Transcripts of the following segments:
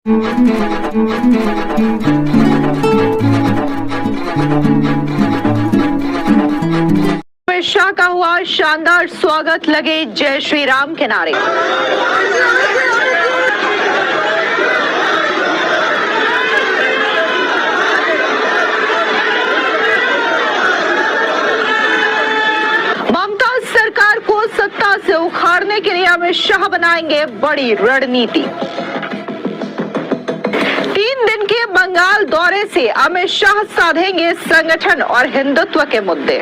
अमित शाह का हुआ शानदार स्वागत, लगे जय श्री राम के नारे। ममता सरकार को सत्ता से उखाड़ने के लिए अमित शाह बनाएंगे बड़ी रणनीति। 3 दिन के बंगाल दौरे से अमित शाह साधेंगे संगठन और हिंदुत्व के मुद्दे।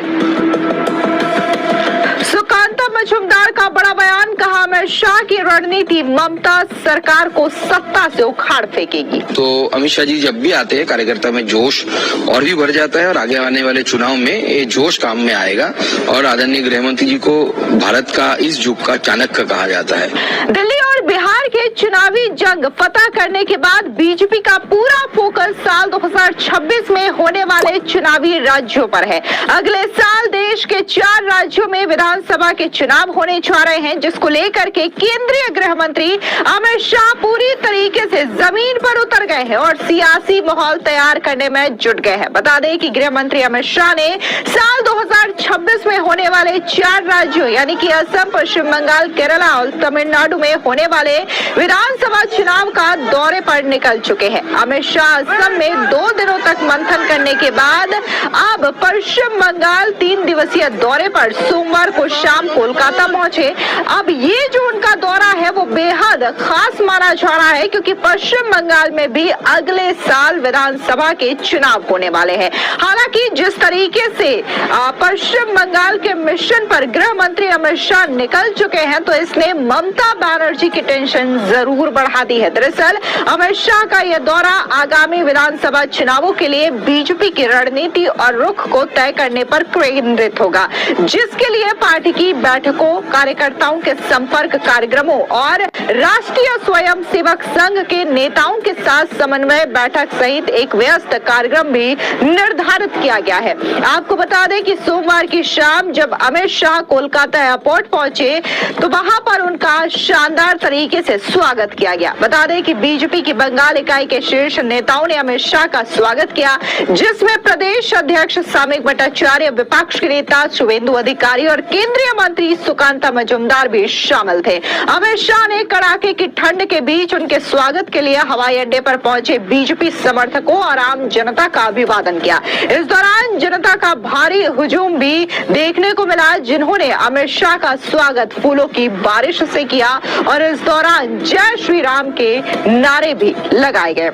सुकांता मजूमदार का बड़ा बयान, कहा अमित शाह की रणनीति ममता सरकार को सत्ता से उखाड़ फेंकेगी। तो अमित शाह जी जब भी आते हैं कार्यकर्ता में जोश और भी बढ़ जाता है और आगे आने वाले चुनाव में ये जोश काम में आएगा और आदरणीय गृहमंत्री जी को भारत का इस युग का चाणक्य कहा जाता है। दिल्ली और बिहार के चुनावी जंग फतह करने के बाद बीजेपी का पूरा फोकस साल 2026 में होने वाले चुनावी राज्यों पर है। अगले साल देश के 4 राज्यों में विधानसभा के चुनाव होने जा रहे हैं, जिसको लेकर के केंद्रीय गृह मंत्री अमित शाह पूरी तरीके से जमीन पर उतर गए हैं और सियासी माहौल तैयार करने में जुट गए हैं। बता दें कि गृह मंत्री अमित शाह ने साल 2026 में होने वाले 4 राज्यों यानी कि असम, पश्चिम बंगाल, केरला और तमिलनाडु में होने वाले विधानसभा चुनाव का दौरे पर निकल चुके हैं। अमित शाह असम में 2 दिनों तक मंथन करने के बाद अब पश्चिम बंगाल 3 दिवसीय दौरे पर सोमवार को शाम कोलकाता पहुंचे। अब ये जो उनका दौरा है वो बेहद खास माना जा रहा है, क्योंकि पश्चिम बंगाल में भी अगले साल विधानसभा के चुनाव होने वाले हैं। हालांकि जिस तरीके से पश्चिम बंगाल के मिशन पर गृह मंत्री अमित शाह निकल चुके हैं, तो इसने ममता बनर्जी की टेंशन जरूर बढ़ा दी है। दरअसल अमित शाह का यह दौरा आगामी विधानसभा चुनावों के लिए बीजेपी की रणनीति और रुख को तय करने पर केंद्रित होगा, जिसके लिए पार्टी की बैठकों, कार्यकर्ताओं के संपर्क कार्यक्रमों और राष्ट्रीय स्वयंसेवक संघ के नेताओं के साथ समन्वय बैठक सहित एक व्यस्त कार्यक्रम भी निर्धारित किया गया है। आपको बता दें कि सोमवार की शाम जब अमित शाह कोलकाता एयरपोर्ट पहुंचे तो वहां पर उनका शानदार तरीके से स्वागत किया गया। बता दें कि बीजेपी की बंगाल इकाई के शीर्ष नेताओं ने अमित शाह का स्वागत किया, जिसमें प्रदेश अध्यक्ष सामिक भट्टाचार्य, विपक्ष के नेता शुभेंदु अधिकारी और केंद्रीय मंत्री सुकांता मजूमदार भी शामिल थे। अमित शाह ने कड़ाके की ठंड के बीच उनके स्वागत के लिए हवाई अड्डे पर पहुंचे बीजेपी समर्थकों और आम जनता का अभिवादन किया। इस दौरान जनता का भारी हुजूम भी देखने को मिला, जिन्होंने अमित शाह का स्वागत फूलों की बारिश से किया और इस दौरान जय श्री राम के नारे भी लगाए गए।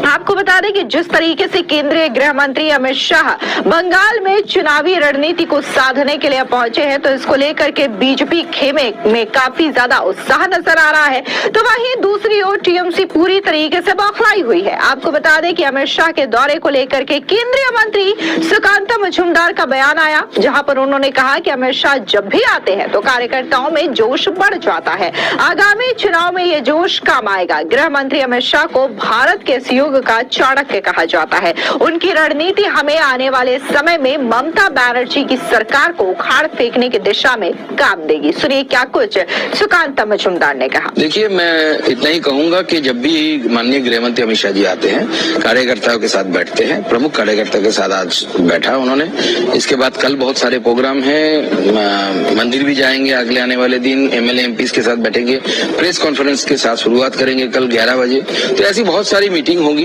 आपको बता दें कि जिस तरीके से केंद्रीय गृह मंत्री अमित शाह बंगाल में चुनावी रणनीति को साधने के लिए पहुंचे हैं, तो इसको लेकर के बीजेपी खेमे में काफी ज्यादा उत्साह नजर आ रहा है। तो वहीं दूसरी ओर टीएमसी पूरी तरीके से बौखलाई हुई है। आपको बता दें कि अमित शाह के दौरे को लेकर के केंद्रीय मंत्री सुकांता मजूमदार का बयान आया, जहां पर उन्होंने कहा कि अमित शाह जब भी आते हैं तो कार्यकर्ताओं में जोश बढ़ जाता है। आगामी चुनाव में ये जोश काम आएगा। गृह मंत्री अमित शाह को भारत के इस युग का चाणक्य कहा जाता है। उनकी रणनीति हमें आने वाले समय में ममता बनर्जी की सरकार को उखाड़ फेंकने की दिशा में काम देगी। सुनिए क्या कुछ सुकांता मजूमदार ने कहा। देखिए, मैं इतना ही कहूंगा कि जब भी माननीय गृह मंत्री अमित शाह जी आते हैं, कार्यकर्ताओं के साथ बैठते हैं, प्रमुख कार्यकर्ता के साथ आज बैठा उन्होंने। इसके बाद कल बहुत सारे प्रोग्राम है, मंदिर भी जाएंगे अगले आने वाले दिन, एमएलए एमपी के साथ बैठेंगे, प्रेस कॉन्फ्रेंस के साथ शुरुआत करेंगे कल 11 बजे। तो ऐसी बहुत सारी मीटिंग होगी।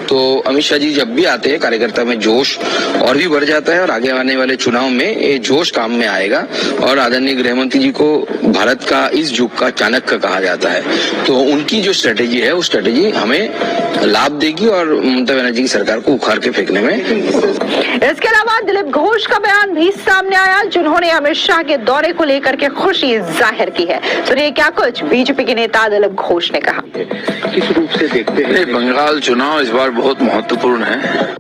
तो अमित शाह जी जब भी आते हैं कार्यकर्ता में जोश और भी बढ़ जाता है और आगे आने वाले चुनाव में ये जोश काम में आएगा और आदरणीय गृहमंत्री जी को भारत का इस युग का चाणक्य कहा जाता है। तो उनकी जो स्ट्रेटेजी है, वो स्ट्रेटेजी हमें लाभ देगी और ममता बनर्जी की सरकार को उखाड़ के फेंकने में। इसके अलावा दिलीप घोष का बयान भी सामने आया, जिन्होंने अमित शाह के दौरे को लेकर के खुशी जाहिर की है। सुनिए क्या कुछ बीजेपी के नेता दिलीप घोष ने कहा। किस रूप से देखते हैं बंगाल चुनाव इस बार बहुत महत्वपूर्ण है।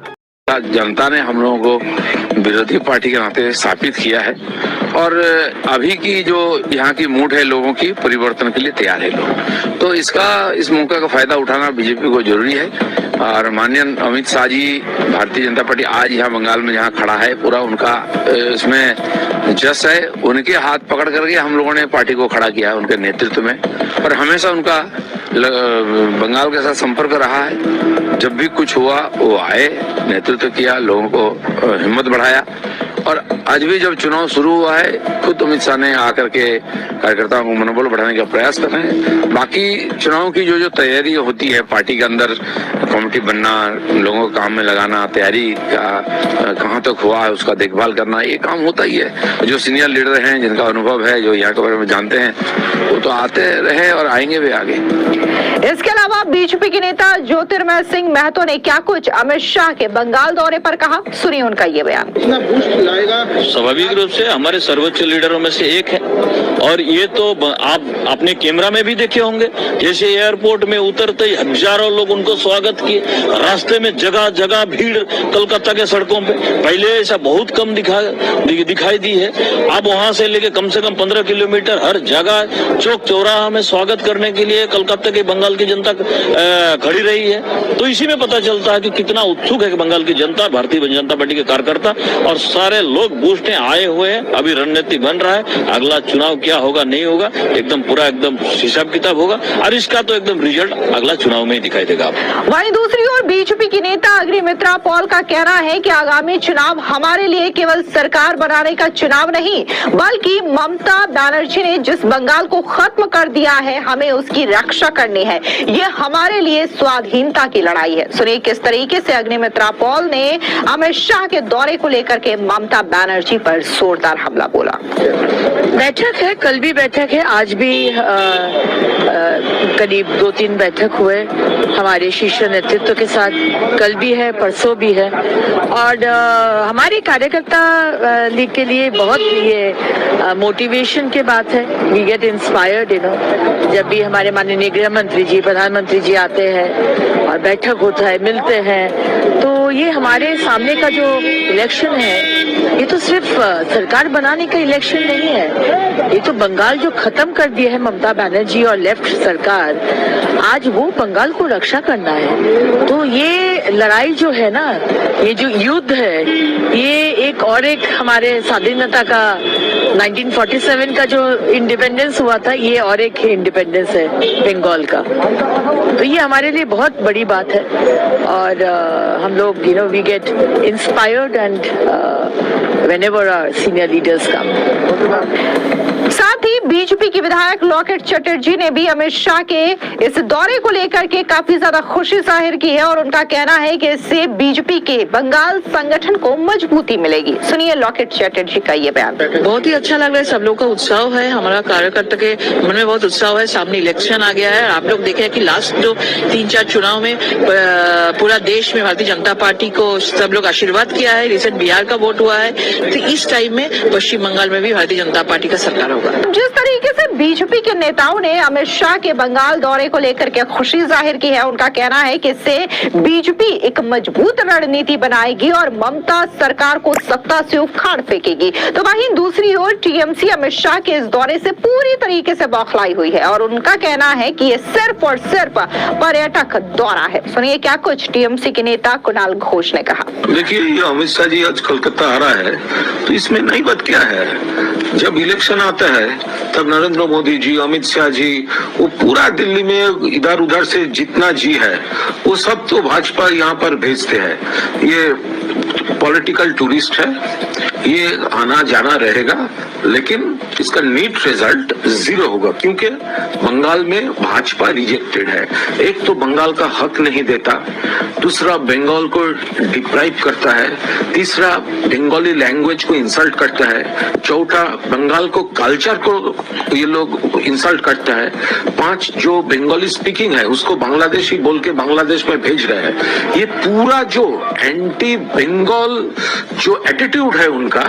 जनता ने हम लोगों को विरोधी पार्टी के नाते स्थापित किया है और अभी की जो यहाँ की मूड है लोगों की, परिवर्तन के लिए तैयार है लोग। तो इस मौके का फायदा उठाना बीजेपी को जरूरी है और माननीय अमित शाह जी, भारतीय जनता पार्टी आज यहाँ बंगाल में जहाँ खड़ा है, पूरा उनका इसमें जस है। उनके हाथ पकड़ करके हम लोगों ने पार्टी को खड़ा किया है उनके नेतृत्व में और हमेशा उनका बंगाल के साथ संपर्क रहा है। जब भी कुछ हुआ वो आए, नेतृत्व किया, लोगों को हिम्मत बढ़ाया। और आज भी जब चुनाव शुरू हुआ है, खुद अमित शाह ने आकर के कार्यकर्ताओं को मनोबल बढ़ाने का प्रयास कर रहे हैं। बाकी चुनाव की जो तैयारी होती है, पार्टी के अंदर कमेटी बनना, लोगों को काम में लगाना, तैयारी का कहाँ तक हुआ है उसका देखभाल करना, ये काम होता ही है। जो सीनियर लीडर हैं, जिनका अनुभव है, जो यहाँ के बारे में जानते हैं, वो तो आते रहे और आएंगे भी आगे। इसके अलावा बीजेपी के नेता ज्योतिर्मय सिंह महतो ने क्या कुछ अमित शाह के बंगाल दौरे पर कहा, सुनिए उनका ये बयान। कितना बूस्ट लाएगा? स्वाभाविक रूप से हमारे सर्वोच्च लीडरों में से एक है, और ये तो आप अपने कैमरा में भी देखे होंगे, जैसे एयरपोर्ट में उतरते ही हजारों लोग उनको स्वागत किए, रास्ते में जगह जगह भीड़ कलकत्ता के सड़कों पे, पहले ऐसा बहुत कम दिखाई दी है। अब वहां से लेके कम से कम 15 किलोमीटर हर जगह चौक चौराहा में स्वागत करने के लिए कलकत्ता की बंगाल की जनता खड़ी रही है। तो इसी में पता चलता है कि कितना उत्सुक है बंगाल की जनता, भारतीय जनता पार्टी के कार्यकर्ता और सारे लोग बूस्टने आए हुए हैं। अभी रणनीति बन रहा है, अगला चुनाव क्या होगा नहीं होगा, एकदम पूरा एकदम हिसाब किताब होगा, और इसका तो एकदम रिजल्ट अगला चुनाव में ही दिखाई देगा। वहीं दूसरी ओर बीजेपी की नेता अग्निमित्रा पॉल का कहना है कि आगामी चुनाव हमारे लिए केवल सरकार बनाने का चुनाव नहीं, बल्कि ममता बनर्जी ने जिस बंगाल को खत्म कर दिया है, हमें उसकी रक्षा करनी है। ये हमारे लिए स्वाधीनता की लड़ाई है। सुनिए किस तरीके से अग्निमित्रा पॉल ने अमित शाह के दौरे को लेकर के ममता बनर्जी पर जोरदार हमला बोला। बैठक है, कल भी बैठक है, आज भी करीब 2-3 बैठक हुए हमारे शीर्ष नेतृत्व के साथ, कल भी है, परसों भी है। और हमारे कार्यकर्ता लीग के लिए बहुत ये मोटिवेशन की बात है। वी गेट इंस्पायर्ड, जब भी हमारे माननीय गृह मंत्री जी, प्रधानमंत्री जी आते हैं और बैठक होता है, मिलते हैं, तो ये हमारे सामने का जो इलेक्शन है, ये तो सिर्फ सरकार बनाने का इलेक्शन नहीं है, ये तो बंगाल जो खत्म कर दिया है ममता बनर्जी और लेफ्ट सरकार, आज वो बंगाल को रक्षा करना है। तो ये लड़ाई जो है ना, ये जो युद्ध है, ये एक हमारे स्वाधीनता का 1947 का जो इंडिपेंडेंस हुआ था, ये और एक इंडिपेंडेंस है बंगाल का। तो ये हमारे लिए बहुत बड़ी बात है और हम लोग we get inspired and whenever our senior leaders come. साथ ही बीजेपी के विधायक लॉकेट चटर्जी ने भी अमित शाह के इस दौरे को लेकर के काफी ज्यादा खुशी जाहिर की है और उनका कहना है कि इससे बीजेपी के बंगाल संगठन को मजबूती मिलेगी। सुनिए लॉकेट चटर्जी का ये बयान। बहुत ही अच्छा लग रहा है, सब लोग का उत्साह है, हमारा कार्यकर्ता के मन में बहुत उत्साह है। सामने इलेक्शन आ गया है, आप लोग देखे कि लास्ट जो 3-4 चुनाव में पूरा देश में भारतीय जनता पार्टी को सब लोग आशीर्वाद किया है। रिसेंट बिहार का वोट हुआ है, तो इस टाइम में पश्चिम बंगाल में भी भारतीय जनता पार्टी का सरकार होगा। जिस तरीके से बीजेपी के नेताओं ने अमित शाह के बंगाल दौरे को लेकर के खुशी जाहिर की है, उनका कहना है कि इससे बीजेपी एक मजबूत रणनीति बनाएगी और ममता सरकार को सत्ता से उखाड़ फेंकेगी। तो वहीं दूसरी ओर टीएमसी अमित शाह के इस दौरे से पूरी तरीके से बौखलाई हुई है और उनका कहना है कि ये सिर्फ और सिर्फ पर्यटक दौरा है। सुनिए क्या कुछ टीएमसी के नेता कुणाल घोष ने कहा। देखिए, ये अमित शाह जी आज कोलकाता आ रहा है, तो इसमें नई बात क्या है? जब इलेक्शन आता है तब नरेंद्र मोदी जी, अमित शाह जी, वो पूरा दिल्ली में इधर उधर से जितना जी है वो सब तो भाजपा यहाँ पर भेजते हैं। ये पॉलिटिकल टूरिस्ट है, ये आना जाना रहेगा, लेकिन इसका नीट रिजल्ट 0 होगा क्योंकि बंगाल में भाजपा रिजेक्टेड है। एक तो बंगाल का हक नहीं देता, दूसरा बंगाल को डिप्राइव करता है, तीसरा बंगाली लैंग्वेज को इंसल्ट करता है, चौथा बंगाल को कल्चर को ये लोग इंसल्ट करता है, 5 जो बंगाली स्पीकिंग है उसको बांग्लादेशी बोल के बांग्लादेश में भेज रहे हैं। ये पूरा जो एंटी बंगाल जो एटीट्यूड है उनका,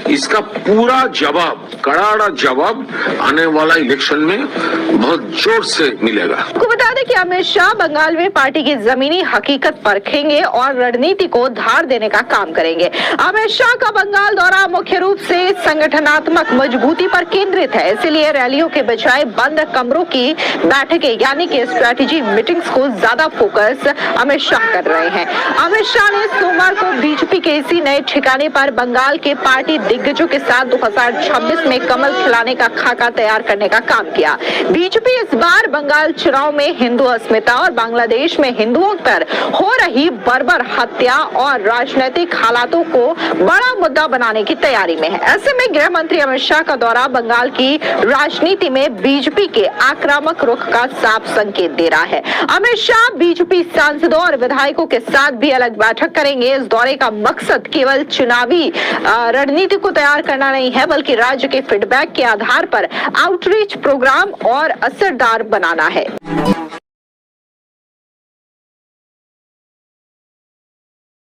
इसका पूरा जवाब, करारा जवाब आने वाला इलेक्शन में बहुत जोर से मिलेगा। आपको बता दें कि अमित शाह बंगाल में पार्टी की जमीनी हकीकत परखेंगे और रणनीति को धार देने का काम करेंगे। अमित शाह का बंगाल दौरा मुख्य रूप से संगठनात्मक मजबूती पर केंद्रित है। इसीलिए रैलियों के बजाय बंद कमरों की बैठकें यानी कि स्ट्रैटेजी मीटिंग्स को ज्यादा फोकस अमित शाह कर रहे हैं। अमित शाह ने सोमवार को बीजेपी के इसी नए ठिकाने पर बंगाल के पार्टी दिग्गजों के साथ 2026 में कमल खिलाने का खाका तैयार करने का काम किया। बीजेपी इस बार बंगाल चुनाव में हिंदू अस्मिता और बांग्लादेश में हिंदुओं पर हो रही बर्बर हत्या और राजनीतिक हालातों को बड़ा मुद्दा बनाने की तैयारी में है। ऐसे में गृह मंत्री अमित शाह का दौरा बंगाल की राजनीति में बीजेपी के आक्रामक रुख का साफ संकेत दे रहा है। अमित शाह बीजेपी सांसदों और विधायकों के साथ भी अलग बैठक करेंगे। इस दौरे का मकसद केवल चुनावी रणनीति को तैयार करना नहीं है, बल्कि राज्य के फीडबैक के आधार पर आउटरीच प्रोग्राम और असरदार बनाना है।